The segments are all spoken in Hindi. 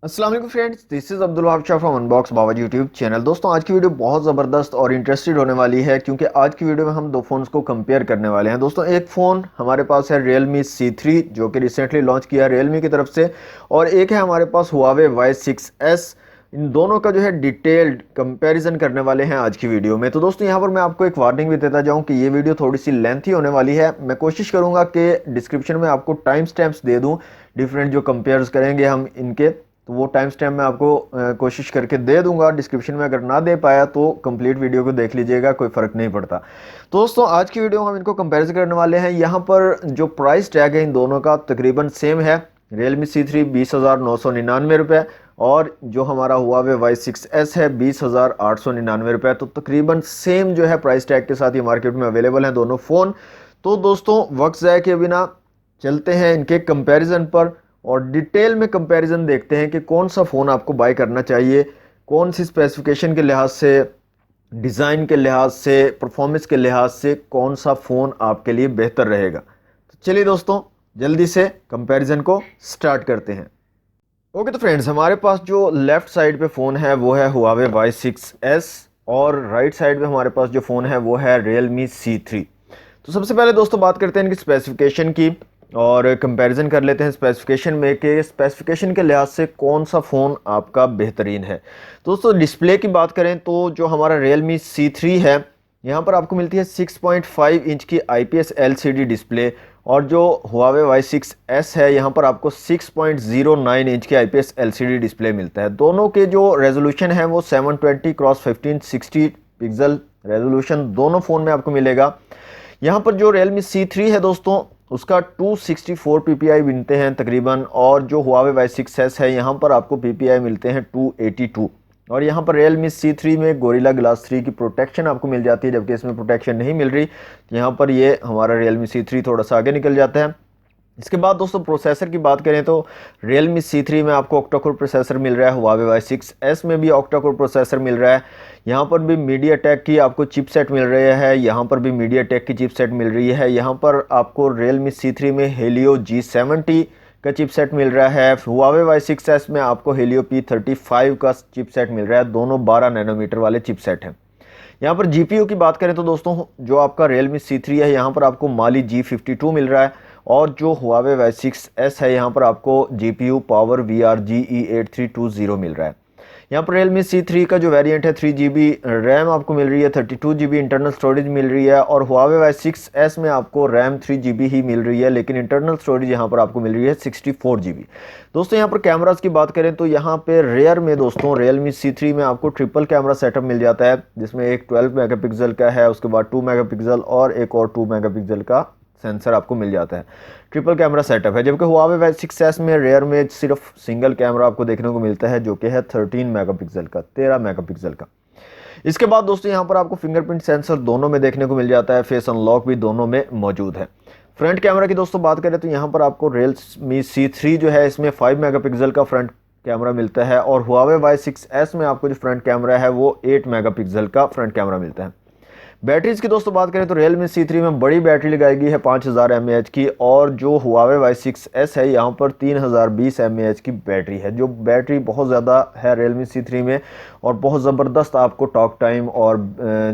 अस्सलाम वालेकुम friends, this is Abdul Wahab Shah from unbox Baba YouTube channel. दोस्तों आज की वीडियो बहुत ज़बरदस्त और इंटरेस्टेड होने वाली है क्योंकि आज की वीडियो में हम दो फ़ोन्स को कंपेयर करने वाले हैं। दोस्तों एक फ़ोन हमारे पास है Realme C3 जो कि रिसेंटली लॉन्च किया है Realme की तरफ से, और एक है हमारे पास Huawei Y6S। इन दोनों का जो है डिटेल्ड कंपैरिजन करने वाले हैं आज की वीडियो में। तो दोस्तों यहाँ पर मैं आपको एक वार्निंग भी देता जाऊँ कि ये वीडियो थोड़ी सी लेंथी होने वाली है। मैं कोशिश करूँगा कि डिस्क्रिप्शन में आपको टाइम स्टैम्प्स दे दूँ डिफरेंट जो कंपेयर्स करेंगे हम इनके, तो वो टाइम स्टैम्प मैं आपको कोशिश करके दे दूंगा डिस्क्रिप्शन में। अगर ना दे पाया तो कंप्लीट वीडियो को देख लीजिएगा, कोई फ़र्क नहीं पड़ता। तो दोस्तों आज की वीडियो में हम इनको कंपेरिजन करने वाले हैं। यहाँ पर जो प्राइस टैग है इन दोनों का तकरीबन सेम है। Realme C3 20,999 रुपये और जो हमारा Huawei Y6S है 20,899 रुपये। तो तकरीबन सेम जो है प्राइस टैग के साथ ये मार्केट में अवेलेबल हैं दोनों फ़ोन। तो दोस्तों वक्त ज़ाया किए बिना चलते हैं इनके कंपैरिजन पर और डिटेल में कंपैरिजन देखते हैं कि कौन सा फ़ोन आपको बाय करना चाहिए, कौन सी स्पेसिफिकेशन के लिहाज से, डिज़ाइन के लिहाज से, परफॉर्मेंस के लिहाज से कौन सा फ़ोन आपके लिए बेहतर रहेगा। तो चलिए दोस्तों जल्दी से कंपैरिजन को स्टार्ट करते हैं। ओके तो फ्रेंड्स, हमारे पास जो लेफ़्ट साइड पे फ़ोन है वो है Huawei Y6S और राइट साइड पे हमारे पास जो फ़ोन है वो है Realme C3। तो सबसे पहले दोस्तों बात करते हैं इनकी स्पेसिफिकेशन की और कंपैरिजन कर लेते हैं स्पेसिफिकेशन में कि स्पेसिफिकेशन के लिहाज से कौन सा फ़ोन आपका बेहतरीन है। दोस्तों डिस्प्ले की बात करें तो जो हमारा Realme C3 है यहाँ पर आपको मिलती है 6.5 इंच की IPS LCD डिस्प्ले, और जो Huawei Y6S है यहाँ पर आपको 6.09 इंच की IPS LCD डिस्प्ले मिलता है। दोनों के जो रेजोल्यूशन है वो 720x1560 पिक्सल रेजोल्यूशन दोनों फ़ोन में आपको मिलेगा। यहाँ पर जो Realme C3 है दोस्तों उसका 264 ppi मिलते हैं तकरीबन, और जो Huawei Y6S है यहाँ पर आपको ppi मिलते हैं 282। और यहाँ पर Realme C3 में गोरिल्ला ग्लास 3 की प्रोटेक्शन आपको मिल जाती है, जबकि इसमें प्रोटेक्शन नहीं मिल रही। तो यहाँ पर ये हमारा Realme C3 थोड़ा सा आगे निकल जाता है। इसके बाद दोस्तों प्रोसेसर की बात करें तो Realme C3 में आपको ऑक्टा कोर प्रोसेसर मिल रहा है, Huawei Y6S में भी ऑक्टा कोर प्रोसेसर मिल रहा है। यहाँ पर भी MediaTek की आपको चिपसेट मिल रही है, यहाँ पर भी MediaTek की चिपसेट मिल रही है। यहाँ पर आपको Realme C3 में Helio G70 का चिपसेट मिल रहा है, Huawei Y6S में आपको Helio P35 का चिपसेट मिल रहा है। दोनों 12 नैनोमीटर वाले चिपसेट हैं। यहाँ पर GPU की बात करें तो दोस्तों जो आपका Realme C3 है यहाँ पर आपको Mali G52 मिल रहा है, और जो Huawei Y6S है यहाँ पर आपको GPU Power VRG E8320 मिल रहा है। यहाँ पर Realme C3 का जो वेरिएंट है 3GB रैम आपको मिल रही है, 32GB इंटरनल स्टोरेज मिल रही है, और Huawei Y6S में आपको रैम 3GB ही मिल रही है, लेकिन इंटरनल स्टोरेज यहाँ पर आपको मिल रही है 64GB। दोस्तों यहाँ पर कैमरास की बात करें तो यहाँ पे रेयर में दोस्तों Realme C3 में आपको ट्रिपल कैमरा सेटअप मिल जाता है, जिसमें एक 12 मेगापिक्सल का है, उसके बाद 2 मेगापिक्सल और एक और 2 मेगापिक्सल का सेंसर आपको मिल जाता है। ट्रिपल कैमरा सेटअप है, जबकि Huawei Y6S में रेयर में सिर्फ सिंगल कैमरा आपको देखने को मिलता है जो कि है 13 मेगापिक्सल का, 13 मेगापिक्सल का। इसके बाद दोस्तों यहाँ पर आपको फिंगरप्रिंट सेंसर दोनों में देखने को मिल जाता है, फेस अनलॉक भी दोनों में मौजूद है। फ्रंट कैमरा की दोस्तों बात करें तो यहाँ पर आपको Realme C3 जो है इसमें 5 मेगापिक्सल का फ्रंट कैमरा मिलता है, और Huawei Y6S में आपको जो फ्रंट कैमरा है वो 8 मेगापिक्सल का फ्रंट कैमरा मिलता है। बैटरीज की दोस्तों बात करें तो Realme C3 में बड़ी बैटरी लगाई गई है 5000 mAh की, और जो Huawei Y6S है यहाँ पर 3020 mAh की बैटरी है। जो बैटरी बहुत ज़्यादा है Realme C3 में और बहुत ज़बरदस्त आपको टॉक टाइम और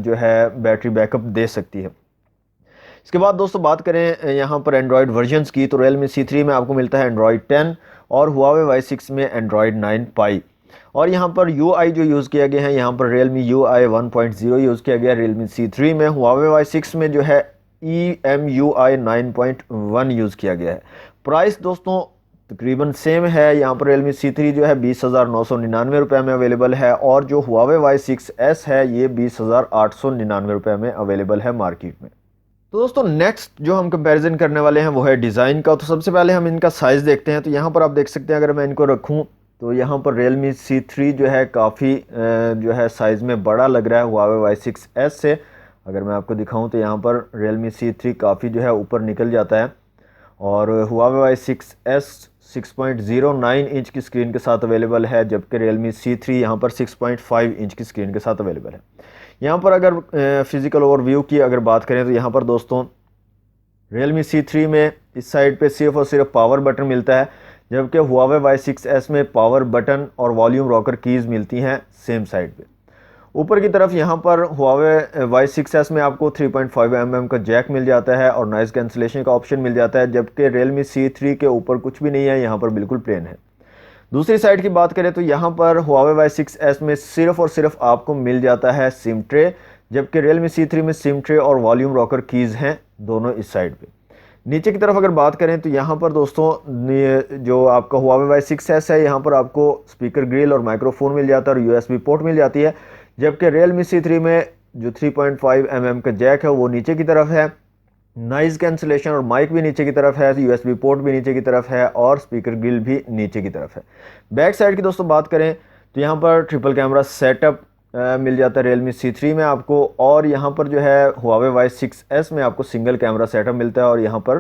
जो है बैटरी बैकअप दे सकती है। इसके बाद दोस्तों बात करें यहाँ पर एंड्रॉयड वर्जन्स की तो Realme C3 में आपको मिलता है एंड्रॉयड 10 और Huawei Y6 में एंड्रॉयड 9 पाई। और यहाँ पर UI जो यूज़ किया गया है यहाँ पर Realme UI 1.0 यूज़ किया गया Realme C3 में। Huawei Y6 में जो है EMUI 9.1 यूज़ किया गया है। प्राइस दोस्तों तकरीबन सेम है। यहाँ पर Realme C3 जो है 20,999 रुपये में अवेलेबल है, और जो Huawei Y6S है ये 20,899 रुपये में अवेलेबल है मार्केट में। तो दोस्तों नेक्स्ट जो हम कंपैरिजन करने वाले हैं वो है डिज़ाइन का। तो सबसे पहले हम इनका साइज़ देखते हैं। तो यहाँ पर आप देख सकते हैं, अगर मैं इनको रखूँ तो यहाँ पर Realme C3 जो है काफ़ी जो है साइज़ में बड़ा लग रहा है Huawei Y6S से। अगर मैं आपको दिखाऊँ तो यहाँ पर Realme C3 काफ़ी जो है ऊपर निकल जाता है, और Huawei Y6S 6.09 इंच की स्क्रीन के साथ अवेलेबल है, जबकि Realme C3 यहाँ पर 6.5 इंच की स्क्रीन के साथ अवेलेबल है। यहाँ पर अगर फिज़िकल ओवरव्यू की अगर बात करें तो यहाँ पर दोस्तों Realme C3 में इस साइड पे सिर्फ और सिर्फ पावर बटन मिलता है, जबकि Huawei Y6s में पावर बटन और वॉल्यूम रॉकर कीज़ मिलती हैं सेम साइड पे। ऊपर की तरफ यहाँ पर Huawei Y6s में आपको 3.5 mm का जैक मिल जाता है और नॉइज़ कैंसिलेशन का ऑप्शन मिल जाता है, जबकि Realme C3 के ऊपर कुछ भी नहीं है, यहाँ पर बिल्कुल प्लेन है। दूसरी साइड की बात करें तो यहाँ पर Huawei Y6s में सिर्फ और सिर्फ आपको मिल जाता है सिम ट्रे, जबकि Realme C3 में सिम ट्रे और वॉल्यूम रॉकर कीज़ हैं दोनों इस साइड पे। नीचे की तरफ अगर बात करें तो यहाँ पर दोस्तों जो आपका Huawei Y6s है, यहाँ पर आपको स्पीकर ग्रिल और माइक्रोफोन मिल जाता है और USB पोर्ट मिल जाती है, जबकि Realme C3 में जो 3.5 mm का जैक है वो नीचे की तरफ है, नॉइज़ कैंसिलेशन और माइक भी नीचे की तरफ है, USB पोर्ट भी नीचे की तरफ है और स्पीकर ग्रिल भी नीचे की तरफ है। बैक साइड की दोस्तों बात करें तो यहाँ पर ट्रिपल कैमरा सेटअप मिल जाता है Realme C3 में आपको, और यहाँ पर जो है Huawei Y6s में आपको सिंगल कैमरा सेटअप मिलता है और यहाँ पर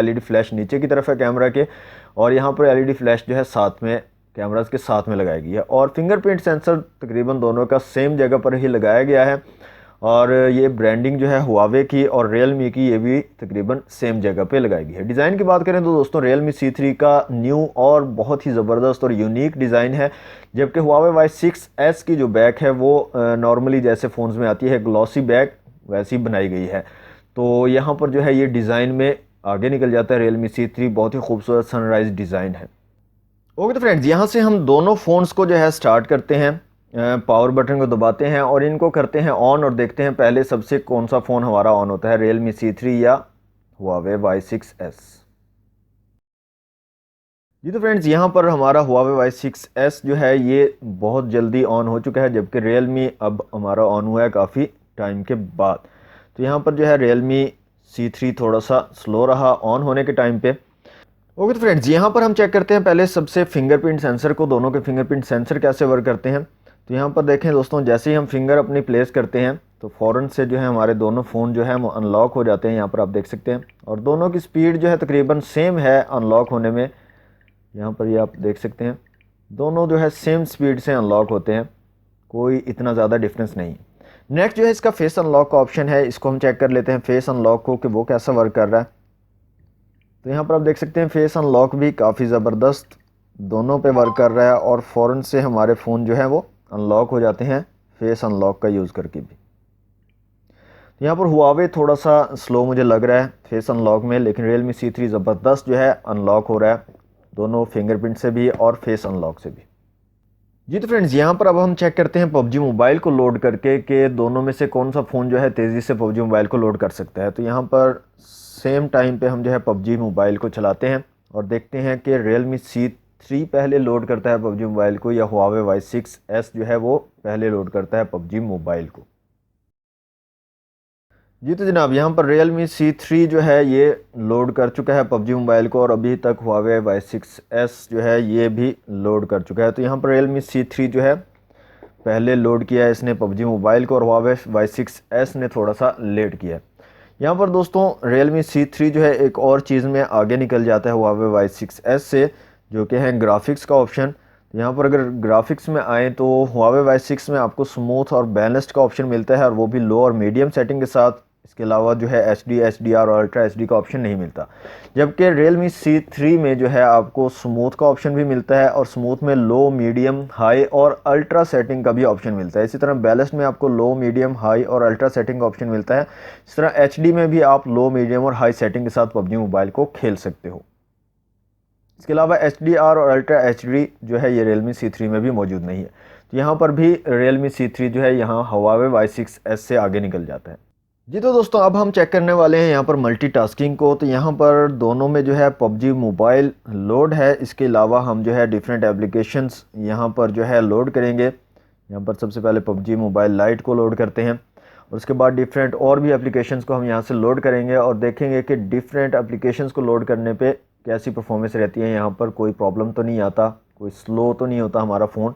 LED फ्लैश नीचे की तरफ है कैमरा के, और यहाँ पर LED फ्लैश जो है साथ में कैमरास के साथ में लगाई गई है, और फिंगरप्रिंट सेंसर तकरीबन दोनों का सेम जगह पर ही लगाया गया है, और ये ब्रांडिंग जो है Huawei की और Realme की ये भी तकरीबन सेम जगह पे लगाई गई है। डिज़ाइन की बात करें तो दोस्तों Realme C3 का न्यू और बहुत ही ज़बरदस्त और यूनिक डिज़ाइन है, जबकि Huawei Y6s की जो बैक है वो नॉर्मली जैसे फ़ोन्स में आती है ग्लॉसी बैक वैसी बनाई गई है। तो यहाँ पर जो है ये डिज़ाइन में आगे निकल जाता है Realme C3, बहुत ही खूबसूरत सनराइज डिज़ाइन है। ओके तो फ्रेंड्स, यहाँ से हम दोनों फ़ोन्स को जो है स्टार्ट करते हैं, पावर बटन को दबाते हैं और इनको करते हैं ऑन, और देखते हैं पहले सबसे कौन सा फ़ोन हमारा ऑन होता है, Realme C3 या Huawei Y6s। जी तो फ्रेंड्स, यहाँ पर हमारा Huawei Y6s जो है ये बहुत जल्दी ऑन हो चुका है, जबकि Realme अब हमारा ऑन हुआ है काफ़ी टाइम के बाद। तो यहाँ पर जो है Realme C3 थोड़ा सा स्लो रहा ऑन होने के टाइम पे। ओके तो फ्रेंड्स, यहाँ पर हम चेक करते हैं पहले सबसे फिंगरप्रिंट सेंसर को, दोनों के फिंगरप्रिंट सेंसर कैसे वर्क करते हैं। तो यहाँ पर देखें दोस्तों, जैसे ही हम फिंगर अपनी प्लेस करते हैं तो फ़ौरन से जो है हमारे दोनों फ़ोन जो है वो अनलॉक हो जाते हैं। यहाँ पर आप देख सकते हैं, और दोनों की स्पीड जो है तकरीबन सेम है अनलॉक होने में। यहाँ पर ये आप देख सकते हैं, दोनों जो है सेम स्पीड से अनलॉक होते हैं, कोई इतना ज़्यादा डिफरेंस नहीं। नेक्स्ट जो है इसका फेस अनलॉक का ऑप्शन है, इसको हम चेक कर लेते हैं फेस अनलॉक को कि वो कैसा वर्क कर रहा है। तो यहाँ पर आप देख सकते हैं फेस अनलॉक भी काफ़ी ज़बरदस्त दोनों पे वर्क कर रहा है, और फ़ौरन से हमारे फ़ोन जो है वो अनलॉक हो जाते हैं फेस अनलॉक का यूज़ करके भी। तो यहाँ पर Huawei थोड़ा सा स्लो मुझे लग रहा है फेस अनलॉक में, लेकिन Realme C3 ज़बरदस्त जो है अनलॉक हो रहा है दोनों फिंगरप्रिंट से भी और फेस अनलॉक से भी। जी तो फ्रेंड्स, यहाँ पर अब हम चेक करते हैं PUBG मोबाइल को लोड करके कि दोनों में से कौन सा फ़ोन जो है तेज़ी से PUBG मोबाइल को लोड कर सकता है। तो यहाँ पर सेम टाइम पे हम जो है PUBG मोबाइल को चलाते हैं और देखते हैं कि Realme C3 पहले लोड करता है PUBG मोबाइल को या Huawei Y6s जो है वो पहले लोड करता है PUBG मोबाइल को। जी तो जनाब, यहाँ पर Realme C3 जो है ये लोड कर चुका है PUBG मोबाइल को, और अभी तक Huawei Y6s जो है ये भी लोड कर चुका है। तो यहाँ पर Realme C3 जो है पहले लोड किया है इसने PUBG मोबाइल को, और Huawei Y6s ने थोड़ा सा लेट किया है। यहाँ पर दोस्तों Realme C3 जो है एक और चीज़ में आगे निकल जाता है Huawei Y6s से, जो कि है ग्राफिक्स का ऑप्शन। यहाँ पर अगर ग्राफिक्स में आए तो Huawei Y6 में आपको स्मूथ और बैलेंस्ड का ऑप्शन मिलता है, और वो भी लो और मीडियम सेटिंग के साथ। इसके अलावा जो है HD, HDR और अल्ट्रा HD का ऑप्शन नहीं मिलता, जबकि Realme C3 में जो है आपको स्मूथ का ऑप्शन भी मिलता है, और स्मूथ में लो, मीडियम, हाई और अल्ट्रा सेटिंग का भी ऑप्शन मिलता है। इसी तरह बैलेंस्ड में आपको लो, मीडियम, हाई और अल्ट्रा सेटिंग का ऑप्शन मिलता है। इस तरह HD में भी आप लो, मीडियम और हाई सेटिंग के साथ PUBG मोबाइल को खेल सकते हो। इसके अलावा HDR और अल्ट्रा HD जो है ये Realme C3 में भी मौजूद नहीं है। तो यहाँ पर भी Realme C3 जो है यहाँ Huawei Y6s से आगे निकल जाता है। जी तो दोस्तों, अब हम चेक करने वाले हैं यहाँ पर मल्टीटास्किंग को। तो यहाँ पर दोनों में जो है PUBG मोबाइल लोड है, इसके अलावा हम जो है डिफरेंट एप्लीकेशंस यहाँ पर जो है लोड करेंगे। यहाँ पर सबसे पहले PUBG मोबाइल लाइट को लोड करते हैं, और उसके बाद डिफरेंट और भी एप्लीकेशंस को हम यहाँ से लोड करेंगे, और देखेंगे कि डिफरेंट एप्लीकेशंस को लोड करने पे कैसी परफॉर्मेंस रहती है। यहाँ पर कोई प्रॉब्लम तो नहीं आता, कोई स्लो तो नहीं होता हमारा फ़ोन।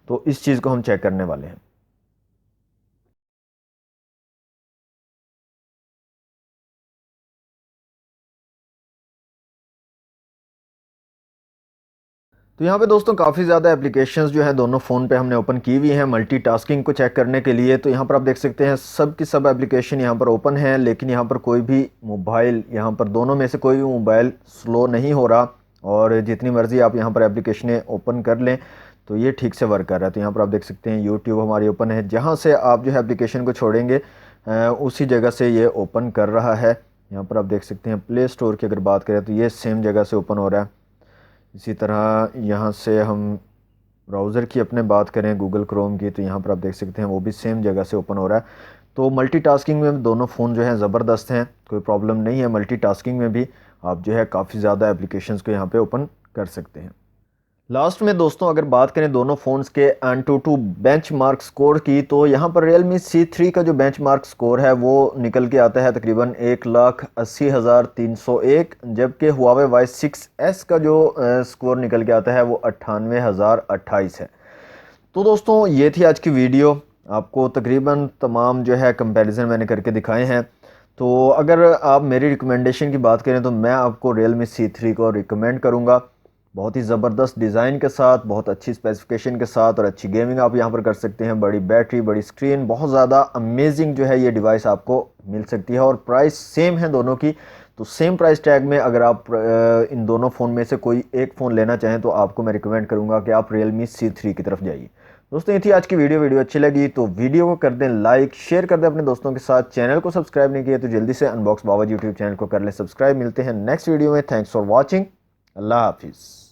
तो इस चीज़ को हम चेक करने वाले हैं। तो यहाँ पे दोस्तों काफ़ी ज़्यादा एप्लीकेशंस जो है दोनों फ़ोन पे हमने ओपन की हुई हैं मल्टीटास्किंग को चेक करने के लिए। तो यहाँ पर आप देख सकते हैं सब की सब एप्लीकेशन यहाँ पर ओपन है, लेकिन यहाँ पर कोई भी मोबाइल, यहाँ पर दोनों में से कोई भी मोबाइल स्लो नहीं हो रहा, और जितनी मर्ज़ी आप यहाँ पर एप्लीकेशनें ओपन कर लें तो ये ठीक से वर्क कर रहा है। तो यहाँ पर आप देख सकते हैं यूट्यूब हमारी ओपन है, जहाँ से आप जो है एप्लीकेशन को छोड़ेंगे उसी जगह से ये ओपन कर रहा है। यहाँ पर आप देख सकते हैं प्ले स्टोर की अगर बात करें तो ये सेम जगह से ओपन हो रहा है। इसी तरह यहाँ से हम ब्राउज़र की अपने बात करें गूगल क्रोम की, तो यहाँ पर आप देख सकते हैं वो भी सेम जगह से ओपन हो रहा है। तो मल्टीटास्किंग में दोनों फ़ोन जो हैं ज़बरदस्त हैं, कोई प्रॉब्लम नहीं है। मल्टीटास्किंग में भी आप जो है काफ़ी ज़्यादा एप्लीकेशंस को यहाँ पे ओपन कर सकते हैं। लास्ट में दोस्तों अगर बात करें दोनों फ़ोन्स के AnTuTu बेंचमार्क स्कोर की, तो यहाँ पर Realme C3 का जो बेंचमार्क स्कोर है वो निकल के आता है तकरीबन 1,80,301, जबकि Huawei Y6S का जो स्कोर निकल के आता है वो 98,028 है। तो दोस्तों ये थी आज की वीडियो, आपको तकरीबन तमाम जो है कंपैरिजन मैंने करके दिखाए हैं। तो अगर आप मेरी रिकमेंडेशन की बात करें तो मैं आपको Realme C3 को रिकमेंड करूँगा। बहुत ही ज़बरदस्त डिज़ाइन के साथ, बहुत अच्छी स्पेसिफिकेशन के साथ और अच्छी गेमिंग आप यहाँ पर कर सकते हैं। बड़ी बैटरी, बड़ी स्क्रीन, बहुत ज़्यादा अमेजिंग जो है ये डिवाइस आपको मिल सकती है और प्राइस सेम है दोनों की। तो सेम प्राइस टैग में अगर आप इन दोनों फ़ोन में से कोई एक फ़ोन लेना चाहें तो आपको मैं रिकमेंड करूँगा कि आप Realme C3 की तरफ जाइए। दोस्तों ये थी आज की वीडियो अच्छी लगी तो वीडियो को कर दें लाइक, शेयर कर दें अपने दोस्तों के साथ। चैनल को सब्सक्राइब नहीं किया तो जल्दी से अनबॉक्स बाबा यूट्यूब चैनल को कर लें सब्सक्राइब। मिलते हैं नेक्स्ट वीडियो में। Thanks for watching. अल्लाह हाफिज़।